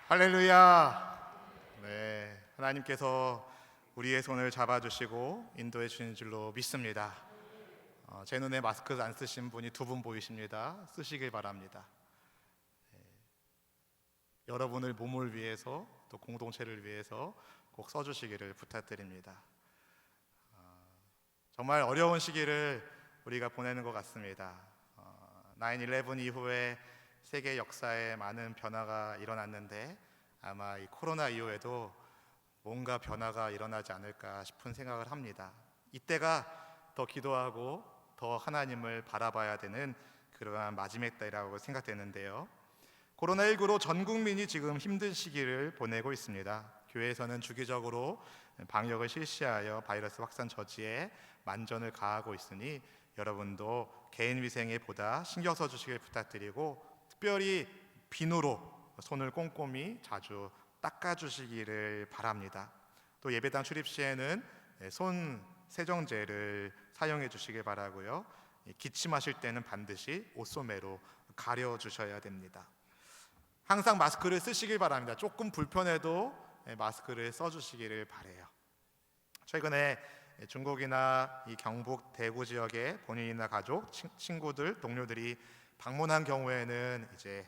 할렐루야. 네, 하나님께서 우리의 손을 잡아주시고 인도해 주신 줄로 믿습니다. 제 눈에 마스크 안 쓰신 분이 두 분 보이십니다. 쓰시길 바랍니다. 여러분의 몸을 위해서 또 공동체를 위해서 꼭 써주시기를 부탁드립니다. 정말 어려운 시기를 우리가 보내는 것 같습니다. 9/11 이후에 세계 역사에 많은 변화가 일어났는데 아마 이 코로나 이후에도 뭔가 변화가 일어나지 않을까 싶은 생각을 합니다. 이때가 더 기도하고 더 하나님을 바라봐야 되는 그러한 마지막 때라고 생각되는데요. 코로나19로 전 국민이 지금 힘든 시기를 보내고 있습니다. 교회에서는 주기적으로 방역을 실시하여 바이러스 확산 저지에 만전을 가하고 있으니 여러분도 개인 위생에 보다 신경 써주시길 부탁드리고 특별히 비누로 손을 꼼꼼히 자주 닦아주시기를 바랍니다. 또 예배당 출입 시에는 손 세정제를 사용해 주시길 바라고요. 기침하실 때는 반드시 옷소매로 가려주셔야 됩니다. 항상 마스크를 쓰시길 바랍니다. 조금 불편해도 마스크를 써주시기를 바라요. 최근에 중국이나 이 경북 대구 지역에 본인이나 가족, 친구들, 동료들이 방문한 경우에는 이제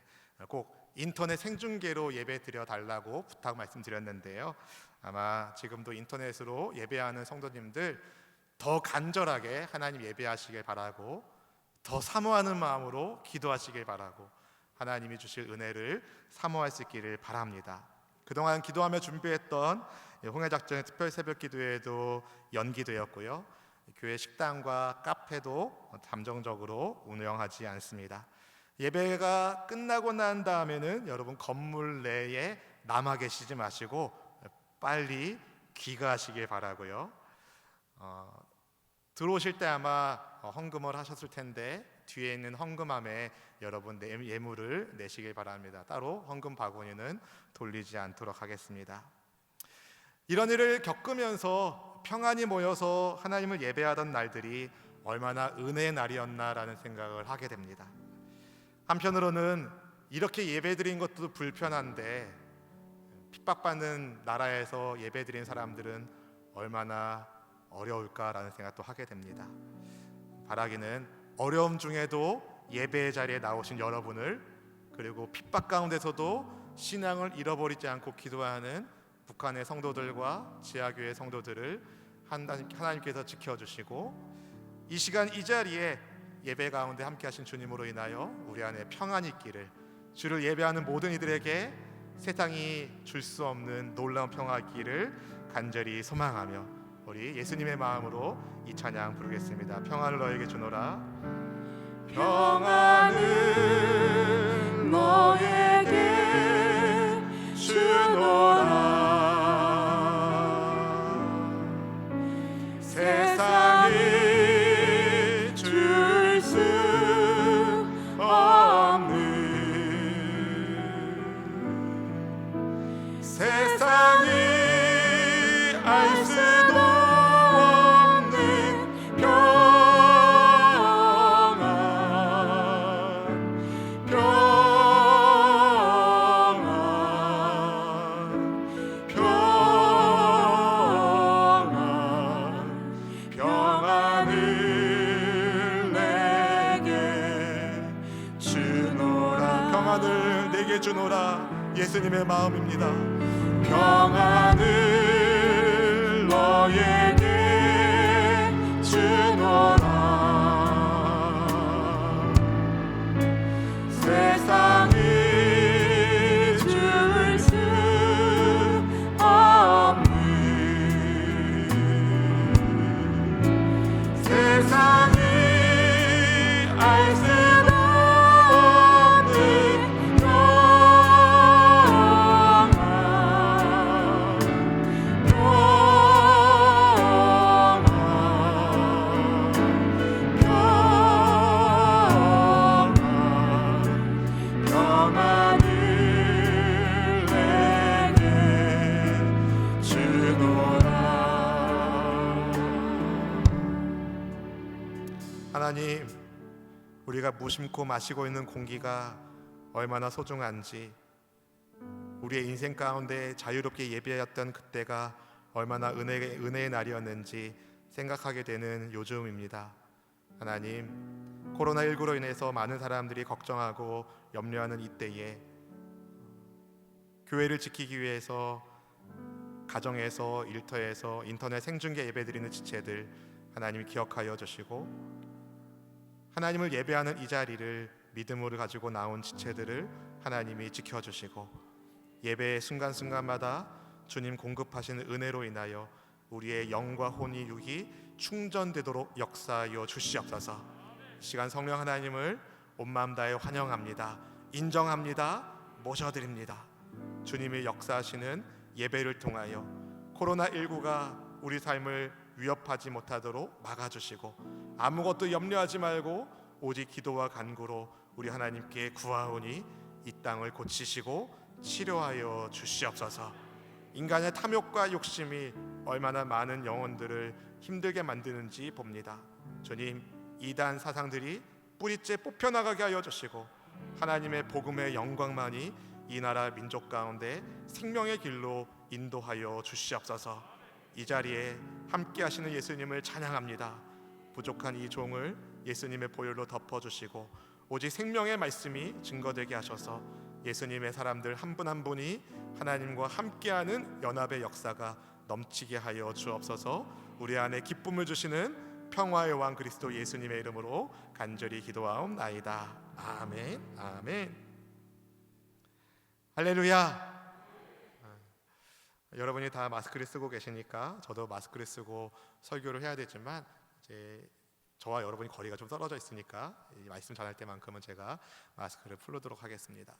꼭 인터넷 생중계로 예배 드려 달라고 부탁 말씀드렸는데요. 아마 지금도 인터넷으로 예배하는 성도님들 더 간절하게 하나님 예배하시길 바라고 더 사모하는 마음으로 기도하시길 바라고 하나님이 주실 은혜를 사모할 수 있기를 바랍니다. 그동안 기도하며 준비했던 홍해작전의 특별 새벽 기도회도 연기되었고요. 교회 식당과 카페도 잠정적으로 운영하지 않습니다. 예배가 끝나고 난 다음에는 여러분 건물 내에 남아 계시지 마시고 빨리 귀가하시길 바라고요. 들어오실 때 아마 헌금을 하셨을 텐데 뒤에 있는 헌금함에 여러분 예물을 내시길 바랍니다. 따로 헌금 바구니는 돌리지 않도록 하겠습니다. 이런 일을 겪으면서 평안히 모여서 하나님을 예배하던 날들이 얼마나 은혜의 날이었나라는 생각을 하게 됩니다. 한편으로는 이렇게 예배드린 것도 불편한데 핍박받는 나라에서 예배드린 사람들은 얼마나 어려울까라는 생각도 하게 됩니다. 바라기는 어려움 중에도 예배의 자리에 나오신 여러분을, 그리고 핍박 가운데서도 신앙을 잃어버리지 않고 기도하는 북한의 성도들과 지하교회 성도들을 하나님께서 지켜주시고 이 시간 이 자리에 예배 가운데 함께 하신 주님으로 인하여 우리 안에 평안이 있기를, 주를 예배하는 모든 이들에게 세상이 줄 수 없는 놀라운 평화 있기를 간절히 소망하며 우리 예수님의 마음으로 이 찬양 부르겠습니다. 평안을 너에게 주노라. 평안을 너에게 주노라. 세상이 줄 수 없는, 세상이 알 수도 없는 평안, 평안을 내게 주노라. 평안을 내게 주노라. 예수님의 마음입니다. 평안을 너에게 주노라. 세상이 줄 수 없는, 세상이 알 수도 없는 평안을 내게 주노라. 하나님, 우리가 무심코 마시고 있는 공기가 얼마나 소중한지, 우리의 인생 가운데 자유롭게 예배했던 그때가 얼마나 은혜의 날이었는지 생각하게 되는 요즘입니다. 하나님, 코로나19로 인해서 많은 사람들이 걱정하고 염려하는 이때에 교회를 지키기 위해서 가정에서, 일터에서, 인터넷 생중계 예배드리는 지체들 하나님이 기억하여 주시고, 하나님을 예배하는 이 자리를 믿음으로 가지고 나온 지체들을 하나님이 지켜주시고, 예배의 순간순간마다 주님 공급하시는 은혜로 인하여 우리의 영과 혼이 육이 충전되도록 역사하여 주시옵소서. 시간 성령 하나님을 온 마음 다해 환영합니다. 인정합니다. 모셔드립니다. 주님이 역사하시는 예배를 통하여 코로나19가 우리 삶을 위협하지 못하도록 막아주시고, 아무것도 염려하지 말고 오직 기도와 간구로 우리 하나님께 구하오니 이 땅을 고치시고 치료하여 주시옵소서. 인간의 탐욕과 욕심이 얼마나 많은 영혼들을 힘들게 만드는지 봅니다. 주님, 이단 사상들이 뿌리째 뽑혀나가게 하여 주시고, 하나님의 복음의 영광만이 이 나라 민족 가운데 생명의 길로 인도하여 주시옵소서. 이 자리에 함께 하시는 예수님을 찬양합니다. 부족한 이 종을 예수님의 보혈로 덮어주시고, 오직 생명의 말씀이 증거되게 하셔서 예수님의 사람들 한 분 한 분이 하나님과 함께하는 연합의 역사가 넘치게 하여 주옵소서. 우리 안에 기쁨을 주시는 평화의 왕 그리스도 예수님의 이름으로 간절히 기도하옵나이다. 아멘, 아멘. 할렐루야. 여러분이 다 마스크를 쓰고 계시니까 저도 마스크를 쓰고 설교를 해야 되지만, 이제 저와 여러분이 거리가 좀 떨어져 있으니까 이 말씀 전할 때만큼은 제가 마스크를 풀도록 하겠습니다.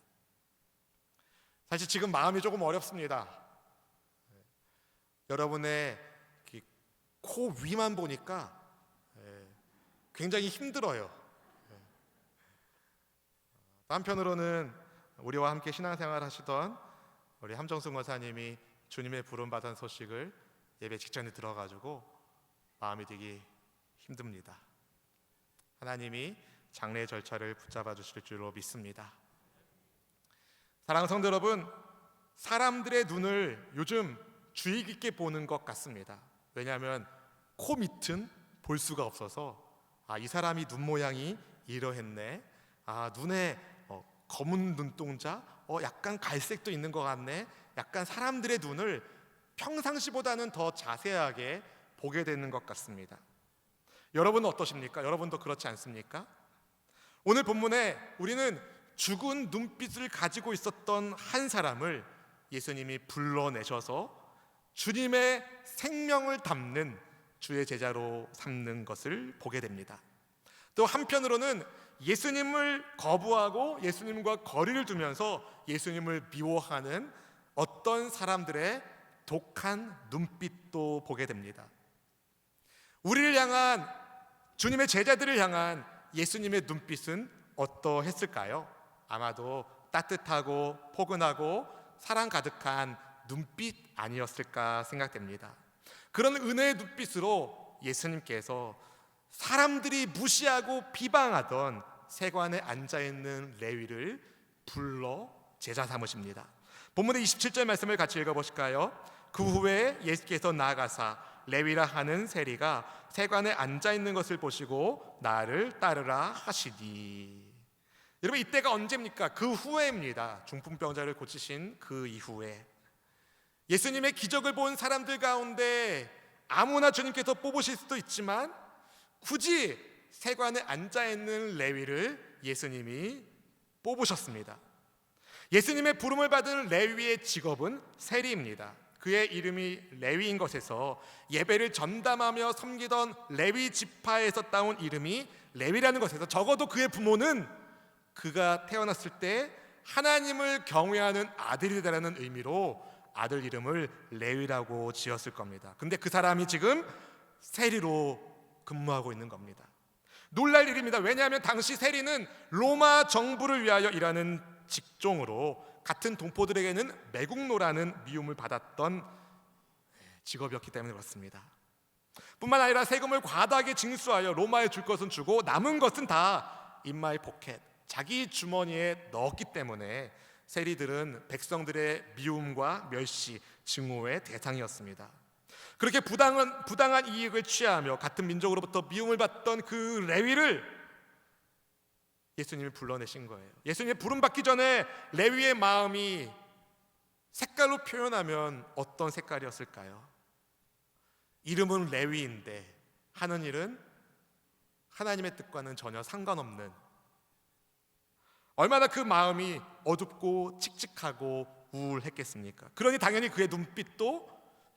사실 지금 마음이 조금 어렵습니다. 여러분의 코 위만 보니까 굉장히 힘들어요. 한편으로는 우리와 함께 신앙생활 하시던 우리 함정승 권사님이 주님의 부름 받은 소식을 예배 직전에 들어가지고 마음이 되게 힘듭니다. 하나님이 장례 절차를 붙잡아 주실 줄로 믿습니다. 사랑하는 성도 여러분, 사람들의 눈을 요즘 주의 깊게 보는 것 같습니다. 왜냐하면 코 밑은 볼 수가 없어서, 이 사람이 눈 모양이 이러했네, 눈에 검은 눈동자, 약간 갈색도 있는 것 같네, 약간 사람들의 눈을 평상시보다는 더 자세하게 보게 되는 것 같습니다. 여러분은 어떠십니까? 여러분도 그렇지 않습니까? 오늘 본문에 우리는 죽은 눈빛을 가지고 있었던 한 사람을 예수님이 불러내셔서 주님의 생명을 담는 주의 제자로 삼는 것을 보게 됩니다. 또 한편으로는 예수님을 거부하고 예수님과 거리를 두면서 예수님을 미워하는 어떤 사람들의 독한 눈빛도 보게 됩니다. 우리를 향한, 주님의 제자들을 향한 예수님의 눈빛은 어떠했을까요? 아마도 따뜻하고 포근하고 사랑 가득한 눈빛 아니었을까 생각됩니다. 그런 은혜의 눈빛으로 예수님께서 사람들이 무시하고 비방하던 세관에 앉아있는 레위를 불러 제자 삼으십니다. 본문의 27절 말씀을 같이 읽어보실까요? 그 후에 예수께서 나아가사 레위라 하는 세리가 세관에 앉아있는 것을 보시고 나를 따르라 하시니. 여러분, 이때가 언제입니까? 그 후에입니다. 중풍병자를 고치신 그 이후에 예수님의 기적을 본 사람들 가운데 아무나 주님께서 뽑으실 수도 있지만 굳이 세관에 앉아있는 레위를 예수님이 뽑으셨습니다. 예수님의 부름을 받은 레위의 직업은 세리입니다. 그의 이름이 레위인 것에서 예배를 전담하며 섬기던 레위 지파에서 따온 이름이 레위라는 것에서 적어도 그의 부모는 그가 태어났을 때 하나님을 경외하는 아들이라는 의미로 아들 이름을 레위라고 지었을 겁니다. 근데 그 사람이 지금 세리로 근무하고 있는 겁니다. 놀랄 일입니다. 왜냐하면 당시 세리는 로마 정부를 위하여 일하는 직종으로 같은 동포들에게는 매국노라는 미움을 받았던 직업이었기 때문에 그렇습니다. 뿐만 아니라 세금을 과다하게 징수하여 로마에 줄 것은 주고 남은 것은 다 인마이 포켓, 자기 주머니에 넣었기 때문에 세리들은 백성들의 미움과 멸시, 증오의 대상이었습니다. 그렇게 부당한 이익을 취하며 같은 민족으로부터 미움을 받던 그 레위를 예수님이 불러내신 거예요. 예수님이 부름받기 전에 레위의 마음이 색깔로 표현하면 어떤 색깔이었을까요? 이름은 레위인데 하는 일은 하나님의 뜻과는 전혀 상관없는, 얼마나 그 마음이 어둡고 칙칙하고 우울했겠습니까? 그러니 당연히 그의 눈빛도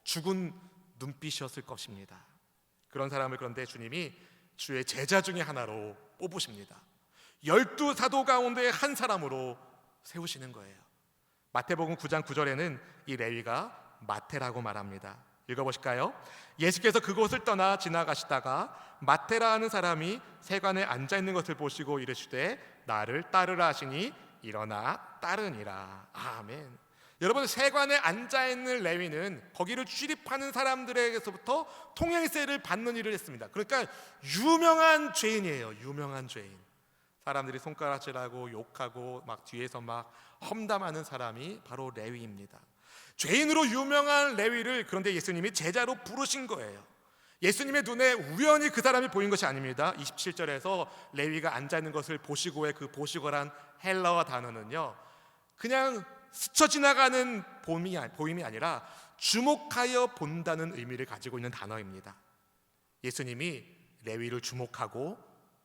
죽은 눈빛이었을 것입니다. 그런 사람을 그런데 주님이 주의 제자 중에 하나로 뽑으십니다. 12 사도 가운데 한 사람으로 세우시는 거예요. 마태복음 9장 9절에는 이 레위가 마태라고 말합니다. 읽어보실까요? 예수께서 그곳을 떠나 지나가시다가 마태라 하는 사람이 세관에 앉아있는 것을 보시고 이르시되 나를 따르라 하시니 일어나 따르니라. 아멘. 여러분, 세관에 앉아있는 레위는 거기를 출입하는 사람들에게서부터 통행세를 받는 일을 했습니다. 그러니까 유명한 죄인이에요. 유명한 죄인. 사람들이 손가락질하고 욕하고 막 뒤에서 막 험담하는 사람이 바로 레위입니다. 죄인으로 유명한 레위를 그런데 예수님이 제자로 부르신 거예요. 예수님의 눈에 우연히 그 사람이 보인 것이 아닙니다. 27절에서 레위가 앉아있는 것을 보시고의 그 보시고란 헬라어 단어는요, 그냥 스쳐 지나가는 보임이 아니라 주목하여 본다는 의미를 가지고 있는 단어입니다. 예수님이 레위를 주목하고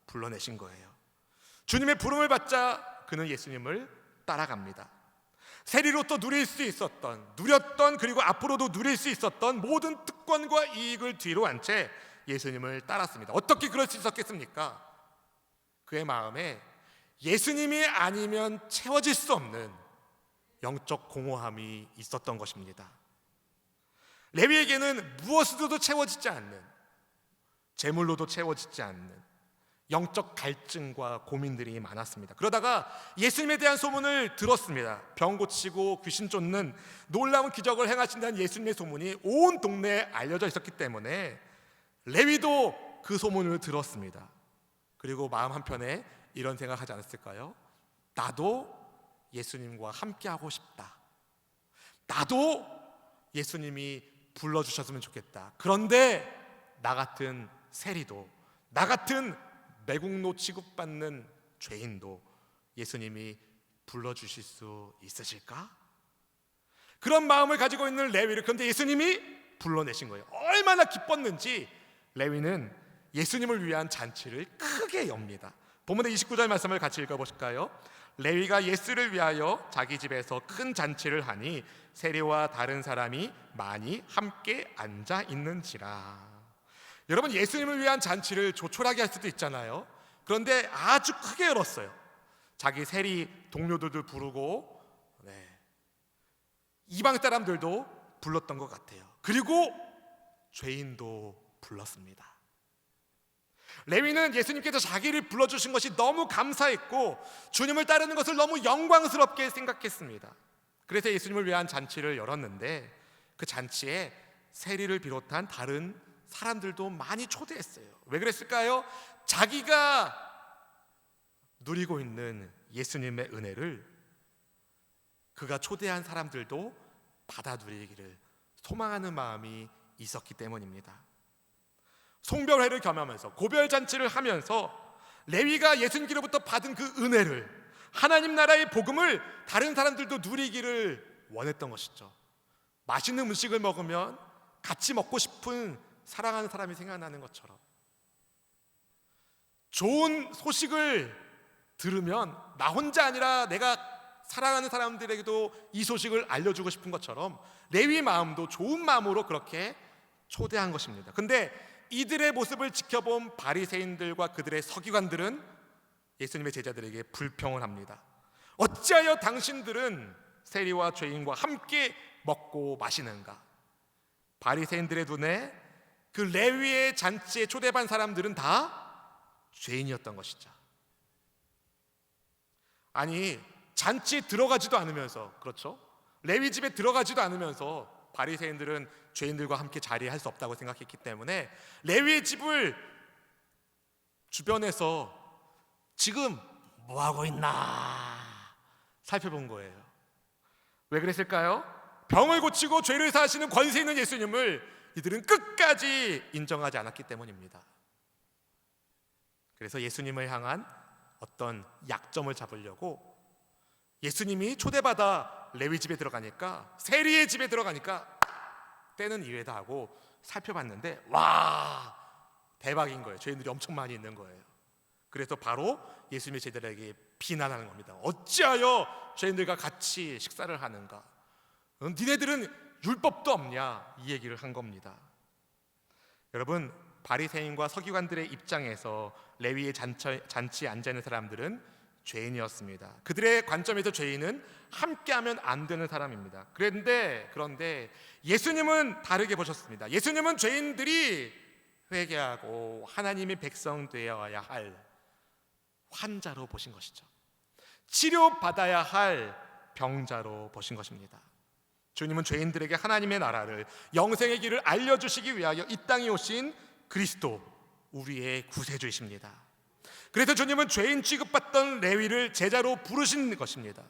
불러내신 거예요. 주님의 부름을 받자 그는 예수님을 따라갑니다. 세리로부터 누렸던 그리고 앞으로도 누릴 수 있었던 모든 특권과 이익을 뒤로 한 채 예수님을 따랐습니다. 어떻게 그럴 수 있었겠습니까? 그의 마음에 예수님이 아니면 채워질 수 없는 영적 공허함이 있었던 것입니다. 레위에게는 무엇으로도 채워지지 않는, 재물로도 채워지지 않는 영적 갈증과 고민들이 많았습니다. 그러다가 예수님에 대한 소문을 들었습니다. 병 고치고 귀신 쫓는 놀라운 기적을 행하신다는 예수님의 소문이 온 동네에 알려져 있었기 때문에 레위도 그 소문을 들었습니다. 그리고 마음 한편에 이런 생각하지 않았을까요? 나도 예수님과 함께하고 싶다. 나도 예수님이 불러주셨으면 좋겠다. 그런데 나 같은 세리도, 나 같은 매국노 취급받는 죄인도 예수님이 불러주실 수 있으실까? 그런 마음을 가지고 있는 레위를 그런데 예수님이 불러내신 거예요. 얼마나 기뻤는지 레위는 예수님을 위한 잔치를 크게 엽니다. 본문의 29절 말씀을 같이 읽어보실까요? 레위가 예수를 위하여 자기 집에서 큰 잔치를 하니 세리와 다른 사람이 많이 함께 앉아 있는지라. 여러분, 예수님을 위한 잔치를 조촐하게 할 수도 있잖아요. 그런데 아주 크게 열었어요. 자기 세리 동료들도 부르고 이방 사람들도 불렀던 것 같아요. 그리고 죄인도 불렀습니다. 레위는 예수님께서 자기를 불러주신 것이 너무 감사했고 주님을 따르는 것을 너무 영광스럽게 생각했습니다. 그래서 예수님을 위한 잔치를 열었는데 그 잔치에 세리를 비롯한 다른 사람들도 많이 초대했어요. 왜 그랬을까요? 자기가 누리고 있는 예수님의 은혜를 그가 초대한 사람들도 받아 누리기를 소망하는 마음이 있었기 때문입니다. 송별회를 겸하면서 고별잔치를 하면서 레위가 예수님께로부터 받은 그 은혜를, 하나님 나라의 복음을 다른 사람들도 누리기를 원했던 것이죠. 맛있는 음식을 먹으면 같이 먹고 싶은 사랑하는 사람이 생각나는 것처럼, 좋은 소식을 들으면 나 혼자 아니라 내가 사랑하는 사람들에게도 이 소식을 알려주고 싶은 것처럼 레위 마음도 좋은 마음으로 그렇게 초대한 것입니다. 근데 이들의 모습을 지켜본 바리새인들과 그들의 서기관들은 예수님의 제자들에게 불평을 합니다. 어찌하여 당신들은 세리와 죄인과 함께 먹고 마시는가? 바리새인들의 눈에 그 레위의 잔치에 초대받은 사람들은 다 죄인이었던 것이죠. 아니, 잔치에 들어가지도 않으면서, 그렇죠? 레위 집에 들어가지도 않으면서 바리새인들은 죄인들과 함께 자리할 수 없다고 생각했기 때문에 레위의 집을 주변에서 지금 뭐 하고 있나 살펴본 거예요. 왜 그랬을까요? 병을 고치고 죄를 사하시는 권세 있는 예수님을 이들은 끝까지 인정하지 않았기 때문입니다. 그래서 예수님을 향한 어떤 약점을 잡으려고 예수님이 초대받아 레위 집에 들어가니까, 세리의 집에 들어가니까 때는 이외다 하고 살펴봤는데, 와, 대박인 거예요. 죄인들이 엄청 많이 있는 거예요. 그래서 바로 예수님의 제자들에게 비난하는 겁니다. 어찌하여 죄인들과 같이 식사를 하는가? 니네들은 율법도 없냐? 이 얘기를 한 겁니다. 여러분, 바리새인과 서기관들의 입장에서 레위의 잔치에 앉아있는 사람들은 죄인이었습니다. 그들의 관점에서 죄인은 함께하면 안 되는 사람입니다. 그런데 예수님은 다르게 보셨습니다. 예수님은 죄인들이 회개하고 하나님의 백성 되어야 할 환자로 보신 것이죠. 치료받아야 할 병자로 보신 것입니다. 주님은 죄인들에게 하나님의 나라를, 영생의 길을 알려주시기 위하여 이 땅에 오신 그리스도, 우리의 구세주이십니다. 그래서 주님은 죄인 취급받던 레위를 제자로 부르신 것입니다.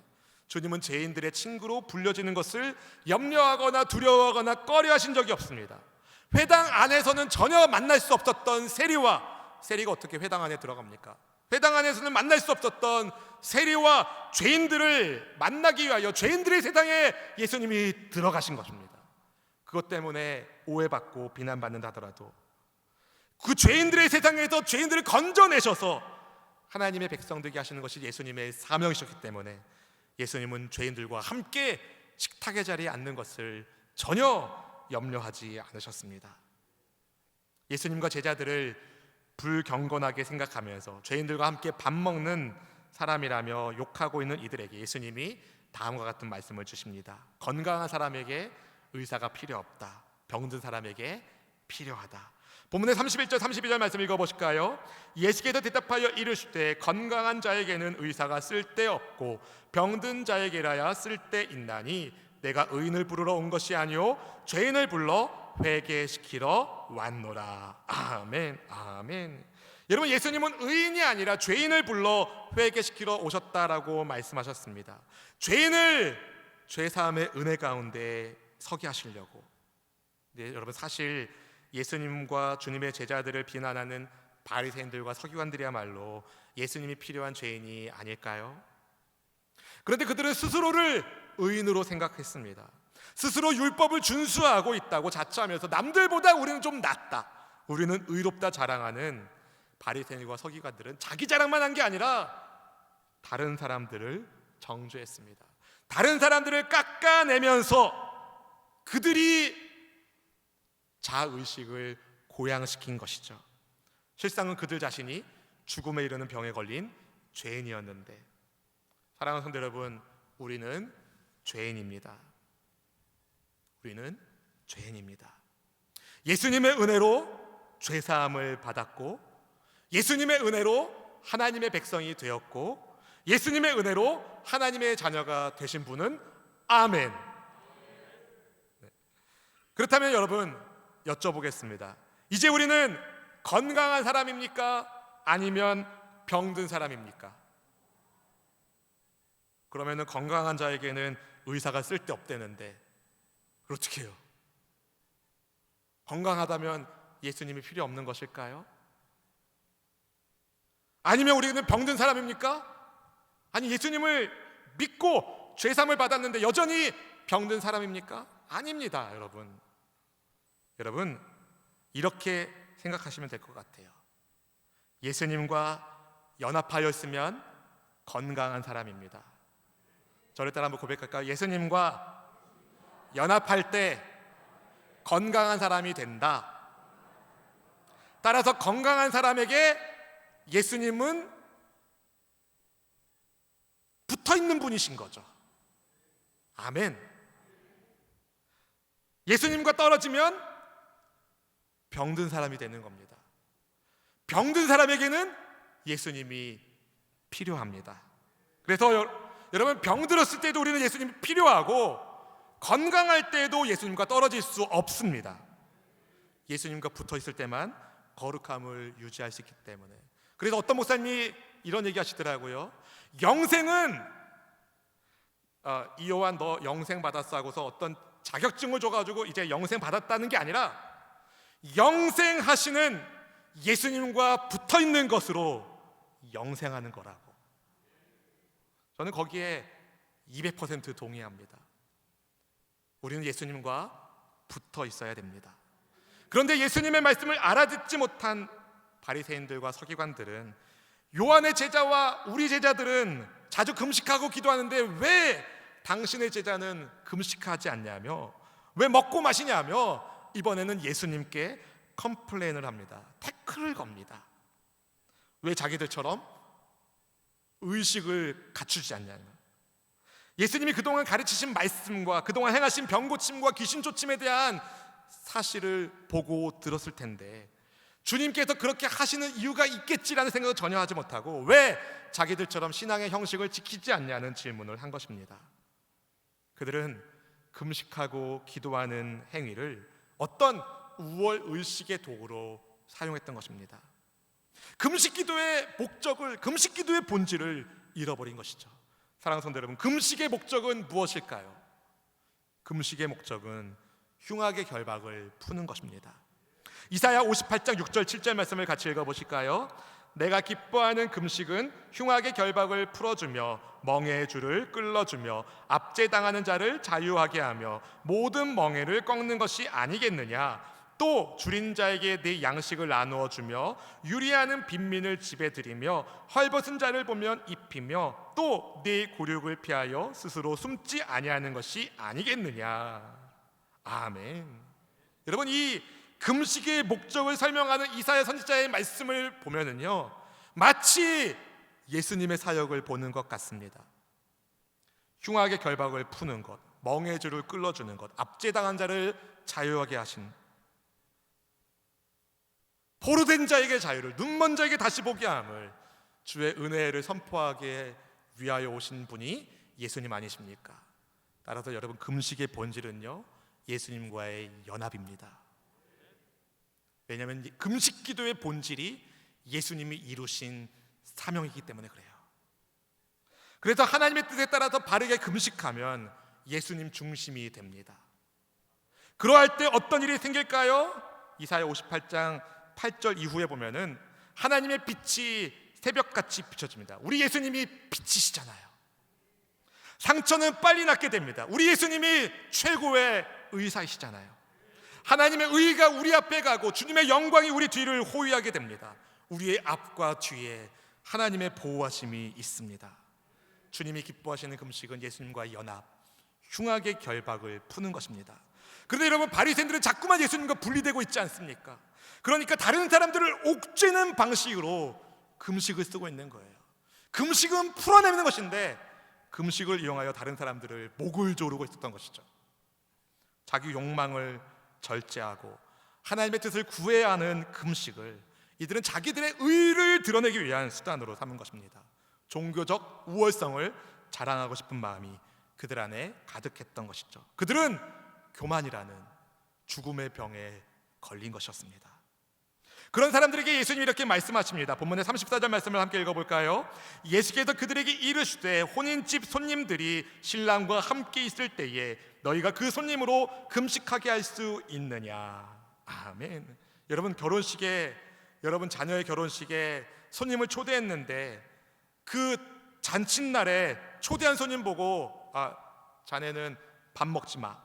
주님은 죄인들의 친구로 불려지는 것을 염려하거나 두려워하거나 꺼려하신 적이 없습니다. 회당 안에서는 전혀 만날 수 없었던 세리가 어떻게 회당 안에 들어갑니까? 회당 안에서는 만날 수 없었던 세리와 죄인들을 만나기 위하여 죄인들의 세상에 예수님이 들어가신 것입니다. 그것 때문에 오해받고 비난받는다 하더라도 그 죄인들의 세상에서 죄인들을 건져내셔서 하나님의 백성 되게 하시는 것이 예수님의 사명이셨기 때문에 예수님은 죄인들과 함께 식탁의 자리에 앉는 것을 전혀 염려하지 않으셨습니다. 예수님과 제자들을 불경건하게 생각하면서 죄인들과 함께 밥 먹는 사람이라며 욕하고 있는 이들에게 예수님이 다음과 같은 말씀을 주십니다. 건강한 사람에게 의사가 필요 없다. 병든 사람에게 필요하다. 본문의 31절 32절 말씀 읽어보실까요? 예수께서 대답하여 이르시되 건강한 자에게는 의사가 쓸데없고 병든 자에게라야 쓸데있나니 내가 의인을 부르러 온 것이 아니요 죄인을 불러 회개시키러 왔노라. 아멘, 아멘. 여러분, 예수님은 의인이 아니라 죄인을 불러 회개시키러 오셨다라고 말씀하셨습니다. 죄인을 죄사함의 은혜 가운데 서게 하시려고. 네, 여러분, 사실 예수님과 주님의 제자들을 비난하는 바리새인들과 서기관들이야말로 예수님이 필요한 죄인이 아닐까요? 그런데 그들은 스스로를 의인으로 생각했습니다. 스스로 율법을 준수하고 있다고 자처하면서 남들보다 우리는 좀 낫다, 우리는 의롭다 자랑하는 바리새인과 서기관들은 자기 자랑만 한 게 아니라 다른 사람들을 정죄했습니다. 다른 사람들을 깎아내면서 그들이 자의식을 고양시킨 것이죠. 실상은 그들 자신이 죽음에 이르는 병에 걸린 죄인이었는데, 사랑하는 성도 여러분, 우리는 죄인입니다. 우리는 죄인입니다. 예수님의 은혜로 죄사함을 받았고, 예수님의 은혜로 하나님의 백성이 되었고, 예수님의 은혜로 하나님의 자녀가 되신 분은 아멘. 그렇다면 여러분, 여쭤보겠습니다. 이제 우리는 건강한 사람입니까? 아니면 병든 사람입니까? 그러면은 건강한 자에게는 의사가 쓸데없다는데 어떻게 해요? 건강하다면 예수님이 필요 없는 것일까요? 아니면 우리는 병든 사람입니까? 아니, 예수님을 믿고 죄사함을 받았는데 여전히 병든 사람입니까? 아닙니다, 여러분. 여러분, 이렇게 생각하시면 될 것 같아요. 예수님과 연합하였으면 건강한 사람입니다. 저를 따라 한번 고백할까요? 예수님과 연합할 때 건강한 사람이 된다. 따라서 건강한 사람에게 예수님은 붙어있는 분이신 거죠. 아멘. 예수님과 떨어지면 병든 사람이 되는 겁니다. 병든 사람에게는 예수님이 필요합니다. 그래서 여러분, 병들었을 때도 우리는 예수님이 필요하고 건강할 때도 예수님과 떨어질 수 없습니다. 예수님과 붙어 있을 때만 거룩함을 유지할 수 있기 때문에. 그래서 어떤 목사님이 이런 얘기 하시더라고요. 영생은 이 요한 너 영생 받았어 하고서 어떤 자격증을 줘가지고 이제 영생 받았다는 게 아니라 영생하시는 예수님과 붙어 있는 것으로 영생하는 거라고. 저는 거기에 200% 동의합니다. 우리는 예수님과 붙어 있어야 됩니다. 그런데 예수님의 말씀을 알아듣지 못한 바리새인들과 서기관들은 요한의 제자와 우리 제자들은 자주 금식하고 기도하는데 왜 당신의 제자는 금식하지 않냐며, 왜 먹고 마시냐며 이번에는 예수님께 컴플레인을 합니다. 태클을 겁니다. 왜 자기들처럼 의식을 갖추지 않냐며. 예수님이 그동안 가르치신 말씀과 그동안 행하신 병고침과 귀신 쫓임에 대한 사실을 보고 들었을 텐데 주님께서 그렇게 하시는 이유가 있겠지라는 생각을 전혀 하지 못하고 왜 자기들처럼 신앙의 형식을 지키지 않냐는 질문을 한 것입니다. 그들은 금식하고 기도하는 행위를 어떤 우월 의식의 도구로 사용했던 것입니다. 금식 기도의 목적을, 금식 기도의 본질을 잃어버린 것이죠. 사랑하는 성도 여러분, 금식의 목적은 무엇일까요? 금식의 목적은 흉악의 결박을 푸는 것입니다. 이사야 58장 6절 7절 말씀을 같이 읽어보실까요? 내가 기뻐하는 금식은 흉악의 결박을 풀어주며 멍에의 줄을 끌어주며 압제당하는 자를 자유하게 하며 모든 멍에를 꺾는 것이 아니겠느냐. 또 줄인 자에게 네 양식을 나누어 주며 유리하는 빈민을 집에 들이며 헐벗은 자를 보면 입히며 또 네 굴욕을 피하여 스스로 숨지 아니하는 것이 아니겠느냐. 아멘. 여러분, 이 금식의 목적을 설명하는 이사야 선지자의 말씀을 보면은요, 마치 예수님의 사역을 보는 것 같습니다. 흉악의 결박을 푸는 것, 멍의 줄을 끌어주는 것, 압제당한 자를 자유하게 하신, 포로된 자에게 자유를, 눈먼 자에게 다시 보게 함을, 주의 은혜를 선포하게 위하여 오신 분이 예수님 아니십니까? 따라서 여러분, 금식의 본질은요, 예수님과의 연합입니다. 왜냐하면 금식 기도의 본질이 예수님이 이루신 사명이기 때문에 그래요. 그래서 하나님의 뜻에 따라서 바르게 금식하면 예수님 중심이 됩니다. 그러할 때 어떤 일이 생길까요? 이사야 58장 8절 이후에 보면은 하나님의 빛이 새벽같이 비춰집니다. 우리 예수님이 빛이시잖아요. 상처는 빨리 낫게 됩니다. 우리 예수님이 최고의 의사이시잖아요. 하나님의 의가 우리 앞에 가고 주님의 영광이 우리 뒤를 호위하게 됩니다. 우리의 앞과 뒤에 하나님의 보호하심이 있습니다. 주님이 기뻐하시는 금식은 예수님과의 연합, 흉악의 결박을 푸는 것입니다. 그런데 여러분, 바리새인들은 자꾸만 예수님과 분리되고 있지 않습니까? 그러니까 다른 사람들을 옥죄는 방식으로 금식을 쓰고 있는 거예요. 금식은 풀어내는 것인데 금식을 이용하여 다른 사람들을 목을 조르고 있었던 것이죠. 자기 욕망을 절제하고 하나님의 뜻을 구해야 하는 금식을 이들은 자기들의 의를 드러내기 위한 수단으로 삼은 것입니다. 종교적 우월성을 자랑하고 싶은 마음이 그들 안에 가득했던 것이죠. 그들은 교만이라는 죽음의 병에 걸린 것이었습니다. 그런 사람들에게 예수님이 이렇게 말씀하십니다. 본문의 34절 말씀을 함께 읽어볼까요? 예수께서 그들에게 이르시되 혼인집 손님들이 신랑과 함께 있을 때에 너희가 그 손님으로 금식하게 할 수 있느냐. 아멘. 여러분, 결혼식에, 여러분 자녀의 결혼식에 손님을 초대했는데 그 잔칫날에 초대한 손님 보고 자네는 밥 먹지 마,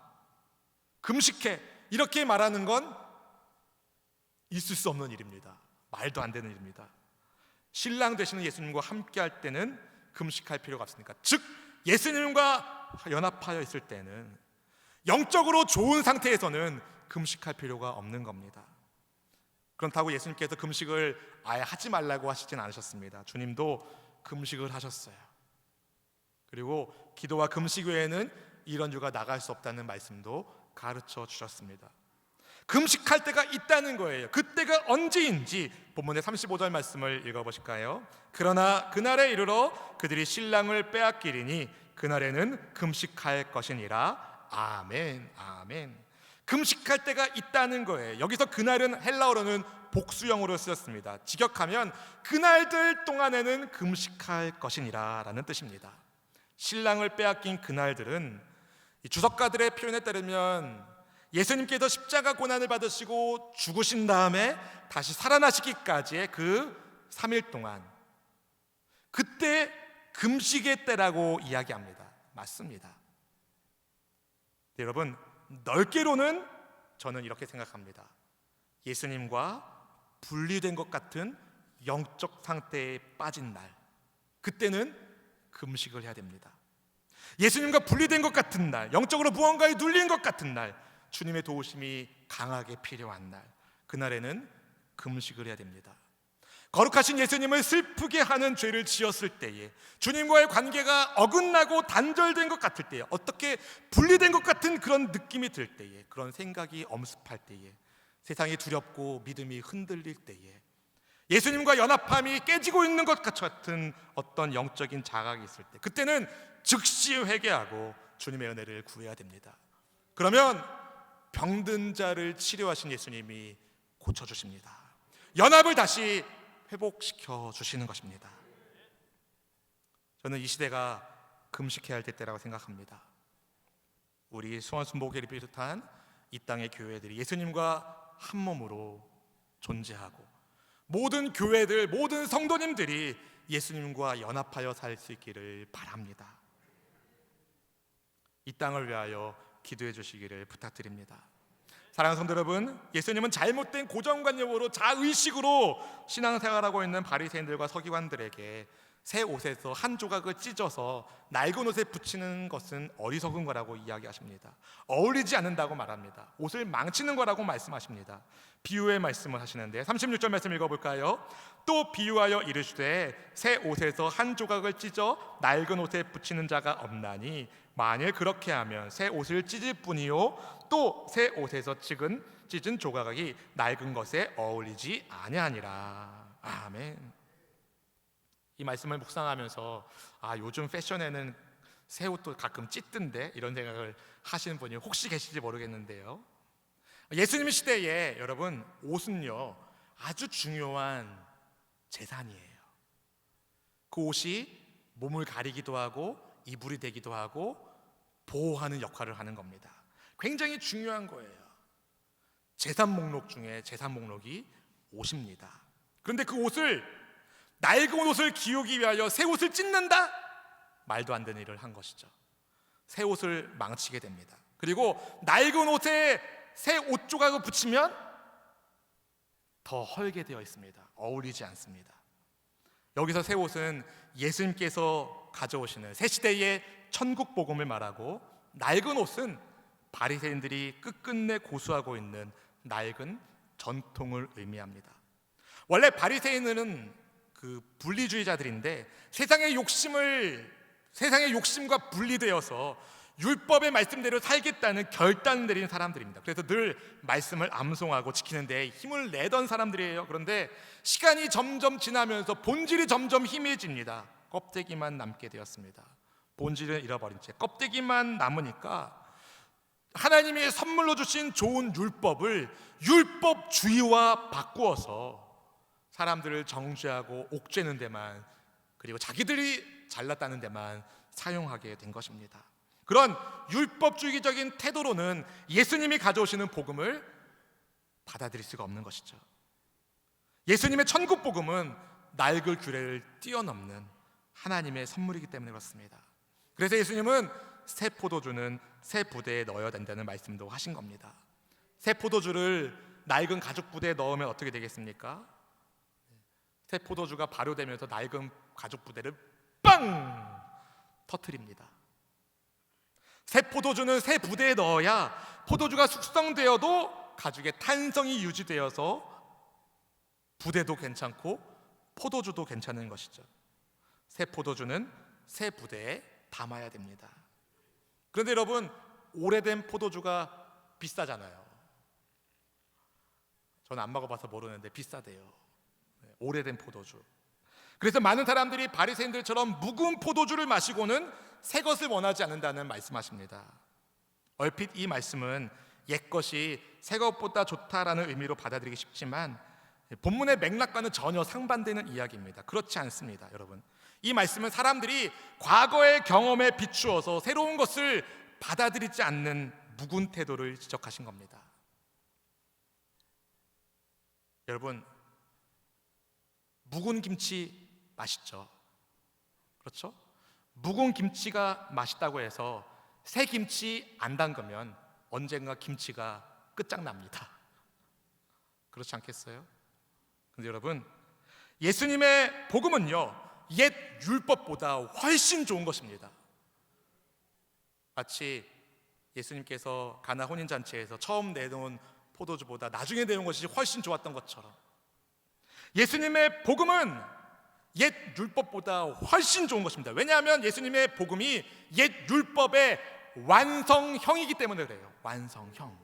금식해, 이렇게 말하는 건 있을 수 없는 일입니다. 말도 안 되는 일입니다. 신랑 되시는 예수님과 함께 할 때는 금식할 필요가 없으니까, 즉 예수님과 연합하여 있을 때는, 영적으로 좋은 상태에서는 금식할 필요가 없는 겁니다. 그렇다고 예수님께서 금식을 아예 하지 말라고 하시진 않으셨습니다. 주님도 금식을 하셨어요. 그리고 기도와 금식 외에는 이런 유가 나갈 수 없다는 말씀도 가르쳐 주셨습니다. 금식할 때가 있다는 거예요. 그때가 언제인지 본문의 35절 말씀을 읽어보실까요? 그러나 그날에 이르러 그들이 신랑을 빼앗기리니 그날에는 금식할 것이니라. 아멘, 아멘. 금식할 때가 있다는 거예요. 여기서 그날은 헬라어로는 복수형으로 쓰였습니다. 직역하면 그날들 동안에는 금식할 것이니라 라는 뜻입니다. 신랑을 빼앗긴 그날들은 이 주석가들의 표현에 따르면 예수님께서 십자가 고난을 받으시고 죽으신 다음에 다시 살아나시기까지의 그 3일 동안, 그때 금식의 때라고 이야기합니다. 맞습니다. 여러분, 넓게로는 저는 이렇게 생각합니다. 예수님과 분리된 것 같은 영적 상태에 빠진 날, 그때는 금식을 해야 됩니다. 예수님과 분리된 것 같은 날, 영적으로 무언가에 눌린 것 같은 날, 주님의 도우심이 강하게 필요한 날, 그날에는 금식을 해야 됩니다. 거룩하신 예수님을 슬프게 하는 죄를 지었을 때에, 주님과의 관계가 어긋나고 단절된 것 같을 때에, 어떻게 분리된 것 같은 그런 느낌이 들 때에, 그런 생각이 엄습할 때에, 세상이 두렵고 믿음이 흔들릴 때에, 예수님과 연합함이 깨지고 있는 것 같은 어떤 영적인 자각이 있을 때, 그때는 즉시 회개하고 주님의 은혜를 구해야 됩니다. 그러면 병든 자를 치료하신 예수님이 고쳐주십니다. 연합을 다시 회복시켜 주시는 것입니다. 저는 이 시대가 금식해야 할 때라고 생각합니다. 우리 수원순복회를 비롯한 이 땅의 교회들이 예수님과 한 몸으로 존재하고, 모든 교회들, 모든 성도님들이 예수님과 연합하여 살 수 있기를 바랍니다. 이 땅을 위하여 기도해 주시기를 부탁드립니다. 사랑하는 성도 여러분, 예수님은 잘못된 고정관념으로 자의식으로 신앙생활하고 있는 바리새인들과 서기관들에게 새 옷에서 한 조각을 찢어서 낡은 옷에 붙이는 것은 어리석은 거라고 이야기하십니다. 어울리지 않는다고 말합니다. 옷을 망치는 거라고 말씀하십니다. 비유의 말씀을 하시는데 36절 말씀 읽어볼까요? 또 비유하여 이르시되 새 옷에서 한 조각을 찢어 낡은 옷에 붙이는 자가 없나니 만일 그렇게 하면 새 옷을 찢을 뿐이요 또 새 옷에서 찢은 조각이 낡은 것에 어울리지 아니하니라. 아멘. 이 말씀을 묵상하면서 요즘 패션에는 새 옷도 가끔 찢던데, 이런 생각을 하시는 분이 혹시 계실지 모르겠는데요, 예수님 시대에 여러분, 옷은요 아주 중요한 재산이에요. 그 옷이 몸을 가리기도 하고 이불이 되기도 하고 보호하는 역할을 하는 겁니다. 굉장히 중요한 거예요. 재산 목록 중에 재산 목록이 옷입니다. 그런데 그 옷을, 낡은 옷을 기우기 위하여 새 옷을 찢는다? 말도 안 되는 일을 한 것이죠. 새 옷을 망치게 됩니다. 그리고 낡은 옷에 새 옷 조각을 붙이면 더 헐게 되어 있습니다. 어울리지 않습니다. 여기서 새 옷은 예수님께서 가져오시는 새 시대의 천국 복음을 말하고, 낡은 옷은 바리새인들이 끝끝내 고수하고 있는 낡은 전통을 의미합니다. 원래 바리새인은 그 분리주의자들인데, 세상의 욕심과 분리되어서 율법의 말씀대로 살겠다는 결단을 내린 사람들입니다. 그래서 늘 말씀을 암송하고 지키는 데 힘을 내던 사람들이에요. 그런데 시간이 점점 지나면서 본질이 점점 희미해집니다. 껍데기만 남게 되었습니다. 본질을 잃어버린 채 껍데기만 남으니까 하나님이 선물로 주신 좋은 율법을 율법주의와 바꾸어서 사람들을 정죄하고 옥죄는 데만, 그리고 자기들이 잘났다는 데만 사용하게 된 것입니다. 그런 율법주의적인 태도로는 예수님이 가져오시는 복음을 받아들일 수가 없는 것이죠. 예수님의 천국 복음은 낡을 규례를 뛰어넘는 하나님의 선물이기 때문에 그렇습니다. 그래서 예수님은 새 포도주는 새 부대에 넣어야 된다는 말씀도 하신 겁니다. 새 포도주를 낡은 가죽 부대에 넣으면 어떻게 되겠습니까? 새 포도주가 발효되면서 낡은 가죽 부대를 빵 터뜨립니다. 새 포도주는 새 부대에 넣어야 포도주가 숙성되어도 가죽의 탄성이 유지되어서 부대도 괜찮고 포도주도 괜찮은 것이죠. 새 포도주는 새 부대에 담아야 됩니다. 그런데 여러분, 오래된 포도주가 비싸잖아요. 저는 안 먹어봐서 모르는데 비싸대요. 오래된 포도주. 그래서 많은 사람들이 바리새인들처럼 묵은 포도주를 마시고는 새 것을 원하지 않는다는 말씀하십니다. 얼핏 이 말씀은 옛것이 새 것보다 좋다라는 의미로 받아들이기 쉽지만 본문의 맥락과는 전혀 상반되는 이야기입니다. 그렇지 않습니다. 여러분, 이 말씀은 사람들이 과거의 경험에 비추어서 새로운 것을 받아들이지 않는 묵은 태도를 지적하신 겁니다. 여러분, 묵은 김치 맛있죠? 그렇죠? 묵은 김치가 맛있다고 해서 새 김치 안 담그면 언젠가 김치가 끝장납니다. 그렇지 않겠어요? 근데 여러분, 예수님의 복음은요, 옛 율법보다 훨씬 좋은 것입니다. 마치 예수님께서 가나 혼인잔치에서 처음 내놓은 포도주보다 나중에 내놓은 것이 훨씬 좋았던 것처럼, 예수님의 복음은 옛 율법보다 훨씬 좋은 것입니다. 왜냐하면 예수님의 복음이 옛 율법의 완성형이기 때문에 그래요. 완성형.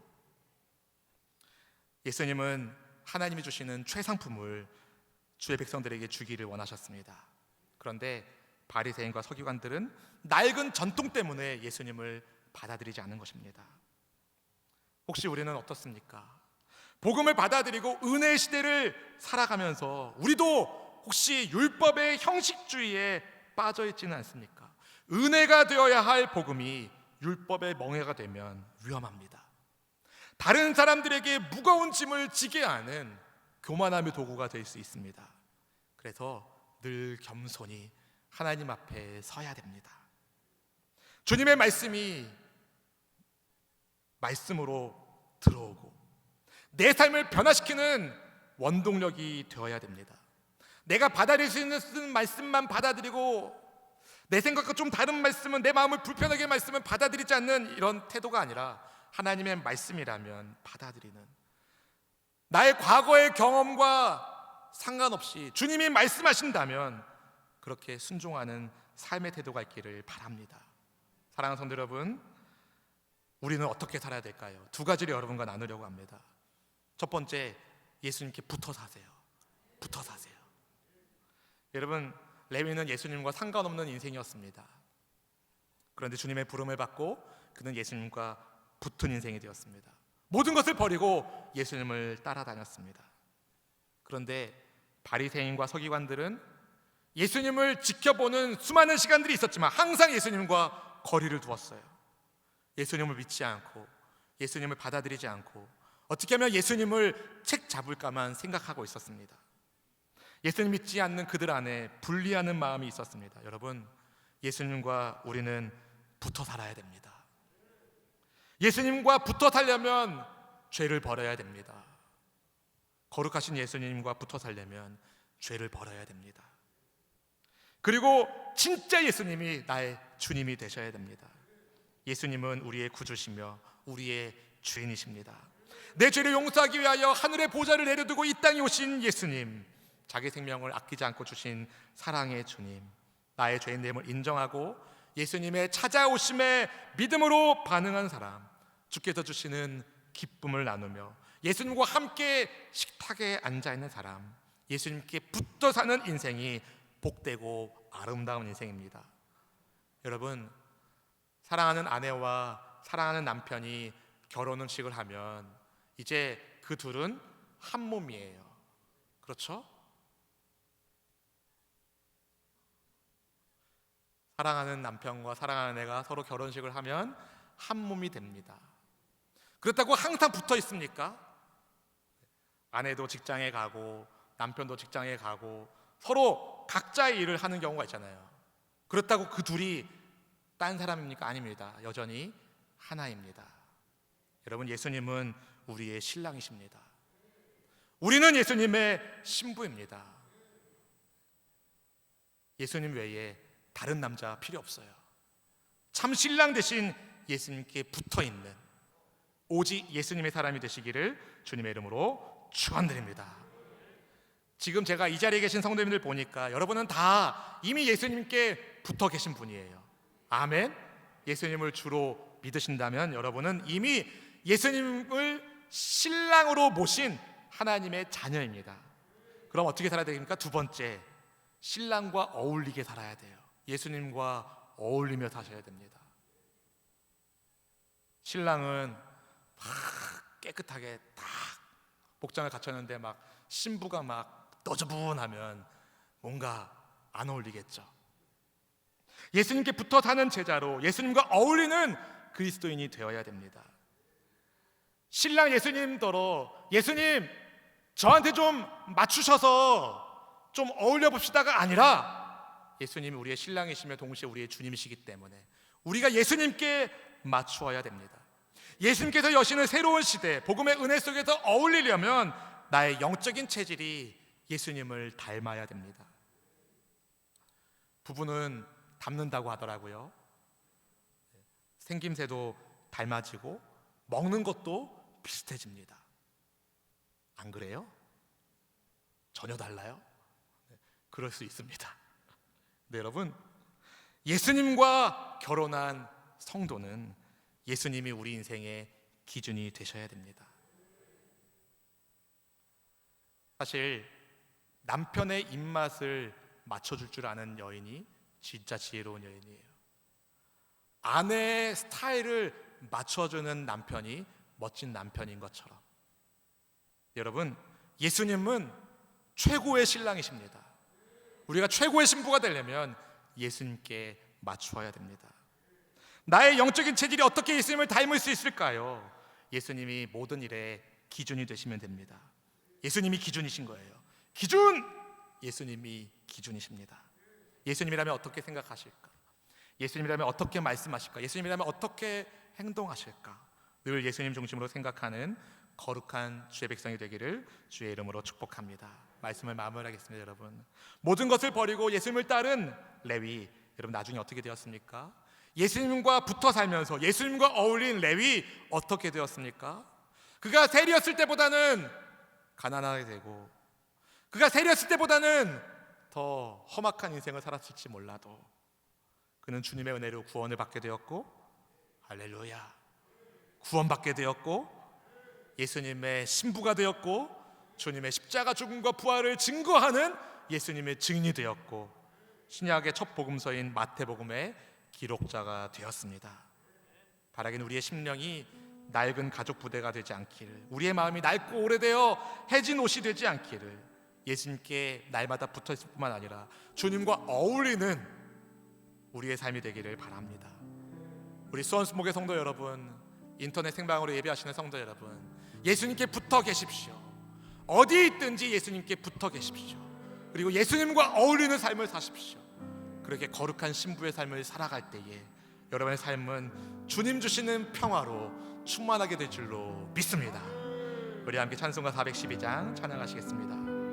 예수님은 하나님이 주시는 최상품을 주의 백성들에게 주기를 원하셨습니다. 그런데 바리새인과 서기관들은 낡은 전통 때문에 예수님을 받아들이지 않은 것입니다. 혹시 우리는 어떻습니까? 복음을 받아들이고 은혜의 시대를 살아가면서 우리도 혹시 율법의 형식주의에 빠져 있지는 않습니까? 은혜가 되어야 할 복음이 율법의 멍해가 되면 위험합니다. 다른 사람들에게 무거운 짐을 지게 하는 교만함의 도구가 될 수 있습니다. 그래서 늘 겸손히 하나님 앞에 서야 됩니다. 주님의 말씀이 말씀으로 들어오고 내 삶을 변화시키는 원동력이 되어야 됩니다. 내가 받아들일 수 있는 말씀만 받아들이고 내 생각과 좀 다른 말씀은, 내 마음을 불편하게 한 말씀은 받아들이지 않는 이런 태도가 아니라 하나님의 말씀이라면 받아들이는, 나의 과거의 경험과 상관없이 주님이 말씀하신다면 그렇게 순종하는 삶의 태도가 있기를 바랍니다. 사랑하는 성도 여러분, 우리는 어떻게 살아야 될까요? 두 가지를 여러분과 나누려고 합니다. 첫 번째, 예수님께 붙어 사세요. 붙어 사세요. 여러분, 레위는 예수님과 상관없는 인생이었습니다. 그런데 주님의 부름을 받고 그는 예수님과 붙은 인생이 되었습니다. 모든 것을 버리고 예수님을 따라다녔습니다. 그런데 바리새인과 서기관들은 예수님을 지켜보는 수많은 시간들이 있었지만 항상 예수님과 거리를 두었어요. 예수님을 믿지 않고 예수님을 받아들이지 않고 어떻게 하면 예수님을 책 잡을까만 생각하고 있었습니다. 예수님 믿지 않는 그들 안에 분리하는 마음이 있었습니다. 여러분, 예수님과 우리는 붙어 살아야 됩니다. 예수님과 붙어 살려면 죄를 벌어야 됩니다. 거룩하신 예수님과 붙어 살려면 죄를 벌어야 됩니다. 그리고 진짜 예수님이 나의 주님이 되셔야 됩니다. 예수님은 우리의 구주시며 우리의 주인이십니다. 내 죄를 용서하기 위하여 하늘의 보좌를 내려두고 이 땅에 오신 예수님, 자기 생명을 아끼지 않고 주신 사랑의 주님, 나의 죄인됨을 인정하고 예수님의 찾아오심에 믿음으로 반응한 사람, 주께서 주시는 기쁨을 나누며 예수님과 함께 식탁에 앉아있는 사람, 예수님께 붙어 사는 인생이 복되고 아름다운 인생입니다. 여러분, 사랑하는 아내와 사랑하는 남편이 결혼식을 하면 이제 그 둘은 한 몸이에요. 그렇죠? 사랑하는 남편과 사랑하는 아내가 서로 결혼식을 하면 한 몸이 됩니다. 그렇다고 항상 붙어 있습니까? 아내도 직장에 가고 남편도 직장에 가고 서로 각자의 일을 하는 경우가 있잖아요. 그렇다고 그 둘이 딴 사람입니까? 아닙니다. 여전히 하나입니다. 여러분, 예수님은 우리의 신랑이십니다. 우리는 예수님의 신부입니다. 예수님 외에 다른 남자 필요 없어요. 참 신랑 대신 예수님께 붙어있는 오직 예수님의 사람이 되시기를 주님의 이름으로 축원드립니다. 지금 제가 이 자리에 계신 성도님들 보니까 여러분은 다 이미 예수님께 붙어 계신 분이에요. 아멘. 예수님을 주로 믿으신다면 여러분은 이미 예수님을 신랑으로 모신 하나님의 자녀입니다. 그럼 어떻게 살아야 됩니까? 두 번째, 신랑과 어울리게 살아야 돼요. 예수님과 어울리며 사셔야 됩니다. 신랑은 막 깨끗하게 딱 복장을 갖췄는데 막 신부가 막 너저분하면 뭔가 안 어울리겠죠. 예수님께 붙어 사는 제자로 예수님과 어울리는 그리스도인이 되어야 됩니다. 신랑 예수님더러 예수님 저한테 좀 맞추셔서 좀 어울려 봅시다가 아니라 예수님이 우리의 신랑이시며 동시에 우리의 주님이시기 때문에 우리가 예수님께 맞추어야 됩니다. 예수님께서 여시는 새로운 시대 복음의 은혜 속에서 어울리려면 나의 영적인 체질이 예수님을 닮아야 됩니다. 부부는 닮는다고 하더라고요. 생김새도 닮아지고 먹는 것도 비슷해집니다. 안 그래요? 전혀 달라요? 그럴 수 있습니다. 네, 여러분, 예수님과 결혼한 성도는 예수님이 우리 인생의 기준이 되셔야 됩니다. 사실 남편의 입맛을 맞춰줄 줄 아는 여인이 진짜 지혜로운 여인이에요. 아내의 스타일을 맞춰주는 남편이 멋진 남편인 것처럼 여러분, 예수님은 최고의 신랑이십니다. 우리가 최고의 신부가 되려면 예수님께 맞추어야 됩니다. 나의 영적인 체질이 어떻게 예수님을 닮을 수 있을까요? 예수님이 모든 일의 기준이 되시면 됩니다. 예수님이 기준이신 거예요. 기준! 예수님이 기준이십니다. 예수님이라면 어떻게 생각하실까? 예수님이라면 어떻게 말씀하실까? 예수님이라면 어떻게 행동하실까? 늘 예수님 중심으로 생각하는 거룩한 주의 백성이 되기를 주의 이름으로 축복합니다. 말씀을 마무리하겠습니다. 여러분, 모든 것을 버리고 예수님을 따른 레위, 여러분 나중에 어떻게 되었습니까? 예수님과 붙어 살면서 예수님과 어울린 레위 어떻게 되었습니까? 그가 세리였을 때보다는 가난하게 되고, 그가 세리였을 때보다는 더 험악한 인생을 살았을지 몰라도 그는 주님의 은혜로 구원을 받게 되었고, 할렐루야, 구원받게 되었고, 예수님의 신부가 되었고, 주님의 십자가 죽음과 부활을 증거하는 예수님의 증인이 되었고, 신약의 첫 복음서인 마태복음의 기록자가 되었습니다. 바라기는 우리의 심령이 낡은 가죽 부대가 되지 않기를, 우리의 마음이 낡고 오래되어 해진 옷이 되지 않기를, 예수님께 날마다 붙어 있을 뿐만 아니라 주님과 어울리는 우리의 삶이 되기를 바랍니다. 우리 수원수목의 성도 여러분, 인터넷 생방으로 예배하시는 성도 여러분, 예수님께 붙어 계십시오. 어디 있든지 예수님께 붙어 계십시오. 그리고 예수님과 어울리는 삶을 사십시오. 그렇게 거룩한 신부의 삶을 살아갈 때에 여러분의 삶은 주님 주시는 평화로 충만하게 될 줄로 믿습니다. 우리 함께 찬송가 412장 찬양하시겠습니다.